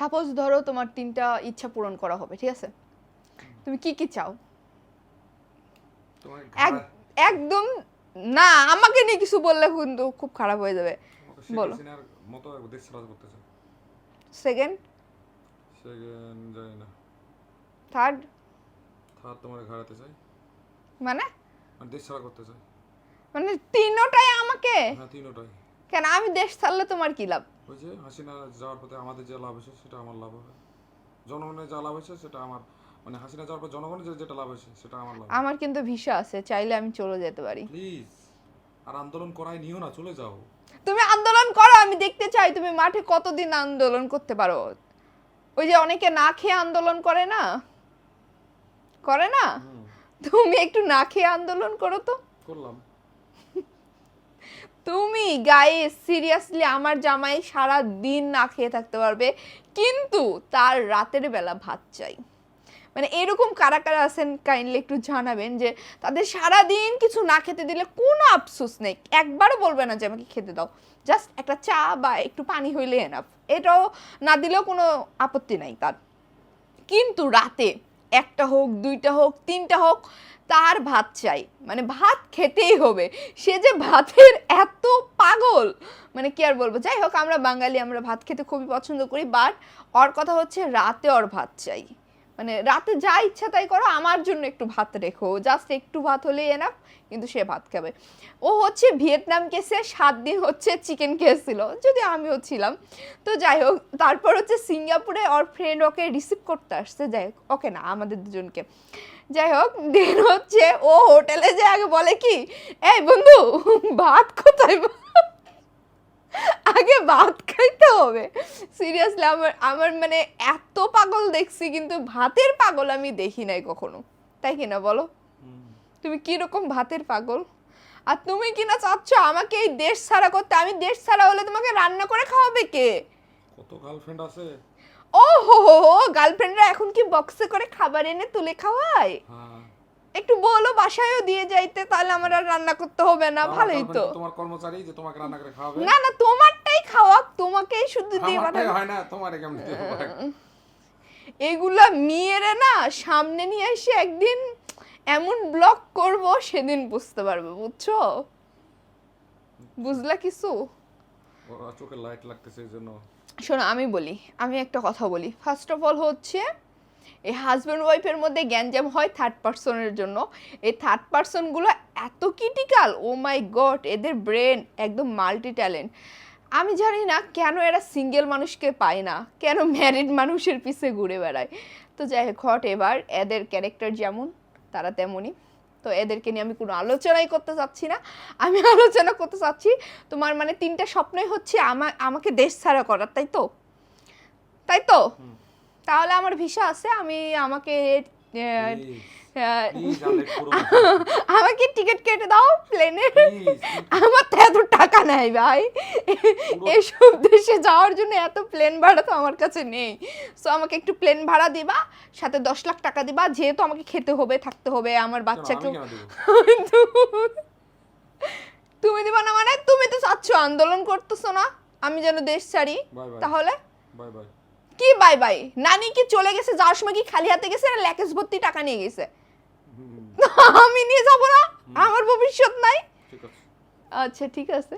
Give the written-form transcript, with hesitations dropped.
Suppose ধরো তোমার 3টা ইচ্ছা পূরণ করা হবে, ঠিক আছে? তুমি কি কি চাও? একদম না, আমাকে নিয়ে কিছু বললে কিন্তু খুব খারাপ হয়ে যাবে। বলো। মতো দেশ ছাড়া করতে চাই। সেকেন্ড যাই না। থার্ড তোমার ঘাড়াতে চাই। মানে দেশ ছাড়া করতে চাই। মানে তিনটাই আমাকে? হ্যাঁ, তিনটাই। কেন, আমি দেশ ছাড়লে তোমার কি লাভ? ওই যে হাসিনা যাওয়ার পথে আমাদের যে লাভ হয়েছে সেটা আমার লাভ হবে, জনগণের যা লাভ হয়েছে সেটা আমার, মানে হাসিনা যাওয়ার পর জনগণের যেটা লাভ হয়েছে সেটা আমার লাভ। আমার কিন্তু ভিসা আছে, চাইলে আমি চলে যেতে পারি। প্লিজ, আর আন্দোলন করাই নিও না, চলে যাও। তুমি আন্দোলন করো, আমি দেখতে চাই তুমি মাঠে কতদিন আন্দোলন করতে পারো। ওই যে অনেকে না খেয়ে আন্দোলন করে না, করে না? তুমি একটু না খেয়ে আন্দোলন করো তো। করলাম। তুমি গাইস সিরিয়াসলি, আমার জামাই সারা দিন না খেয়ে থাকতে পারবে, কিন্তু তার রাতের বেলা ভাত চাই। মানে এরকম কারা কারা আছেন কাইন্ডলি একটু জানাবেন, যে তাদের সারা দিন কিছু না খেতে দিলে কোনো আফসোস নেই, একবারও বলবে না যে আমাকে খেতে দাও, জাস্ট একটা চা বা একটু পানি হইলে এনাফ, এটাও না দিলেও কোনো আপত্তি নাই তার। কিন্তু রাতে 1টা হোক 2টা হোক 3টা হোক, তার ভাত চাই, মানে ভাত খেতেই হবে। সে যে ভাতের এত পাগল, মানে কি আর বলবো। যাই হোক, আমরা বাঙালি, আমরা ভাত খেতে খুবই পছন্দ করি, বাট ওর কথা হচ্ছে রাতে ওর ভাত চাই। মানে রাতে যা ইচ্ছা তাই করো, আমার জন্য একটু ভাত রেখো, জাস্ট একটু ভাত হলেই এনাফ, কিন্তু সে ভাত খাবে। ও হচ্ছে ভিয়েতনাম গেছে, 7 দিন হচ্ছে চিকেন খেয়েছিল, যদি আমিও ছিলাম। তো যাই হোক, তারপর হচ্ছে সিঙ্গাপুরে ওর ফ্রেন্ড ওকে রিসিভ করতে আসছে, যাই হোক, ওকে না আমাদের দুজনকে। যাই হোক, দেন হচ্ছে ও হোটেলে যে আগে বলে কি, এই বন্ধু ভাত কোথায়, আগে ভাত খাইতে হবে। সিরিয়াসলি আমার আমার মানে এত পাগল দেখছি, কিন্তু ভাতের পাগল আমি দেখি নাই কখনো, তাই কিনা বলো? তুমি কিরকম ভাতের পাগল? আর তুমি কিনা চাচ্ছ আমাকে এই দেশ ছাড়া করতে, আমি দেশ ছাড়া হলে তোমাকে রান্না করে খাওয়াবে কে? কত গার্লফ্রেন্ড আছে। ও হো হো, গার্লফ্রেন্ডরা এখন কি বক্সে করে খাবার এনে তুলে খাওয়ায়? একটু বলো বাসায়ও দিয়ে যাইতে, তাহলে আমার আর রান্না করতে হবে না, ভালোই তো। তোমার কর্মচারী যে তোমাকে রান্না করে খাওয়াবে? না না, তোমারটাই খাওয়াক, তোমাকেই শুধু দিয়ে আমারটাই হয় না, তোমারে কেমনে দেব? এগুলা মেয়েরে না সামনে নিয়ে এসে একদিন এমন ব্লক করব, সেদিন বুঝতে পারবে, বুঝছো? বুঝলা কিছু? ওর চোখে লাইট লাগতেছে এইজন্য। শোনো আমি বলি, আমি একটা কথা বলি। ফার্স্ট অফ অল হচ্ছে এই হাজব্যান্ড ওয়াইফের মধ্যে গ্যাঞ্জাম হয় থার্ড পারসনের জন্য। এই থার্ড পারসনগুলো এত ক্রিটিক্যাল, ও মাই গড, এদের ব্রেন একদম মাল্টি ট্যালেন্ট। আমি জানি না কেন এরা সিঙ্গেল মানুষকে পায় না, কেন ম্যারিড মানুষের পিছে ঘুরে বেড়ায়। তো যাই হোক, হট এবার এদের ক্যারেক্টার যেমন তারা তেমনই। তো এদেরকে নিয়ে আমি কোনো আলোচনাই করতে চাচ্ছি না। আমি আলোচনা করতে চাচ্ছি তোমার মানে 3টা স্বপ্নই হচ্ছে আমাকে দেশ ছাড়া করার, তাই তো? তাই তো? তাহলে আমার ভিসা আছে, আমি আমাকে আমাকে টিকিট কেটে দাও প্লেনে। আমার তো এত টাকা নাই ভাই, এসব দেশে যাওয়ার জন্য এত প্লেন ভাড়া তো আমার কাছে নেই। সো আমাকে একটু প্লেন ভাড়া দিবা, সাথে 10 লাখ টাকা দিবা, যেহেতু আমাকে খেতে হবে, থাকতে হবে, আমার বাচ্চাকেও। তুমি দিবা না মানে? তুমি তো চাচ্ছ, আন্দোলন করতেছো না আমি যেন দেশ ছাড়ি, তাহলে বাই বাই। কি বাই বাই? নানি কি চলে গেছে, যাওয়ার সময় কি খালি হাতে গেছে, না ল্যাকেজ ভর্তি টাকা নিয়ে গেছে? আমি নিয়ে যাব না, আমার ভবিষ্যৎ নাই। ঠিক আছে, আচ্ছা ঠিক আছে।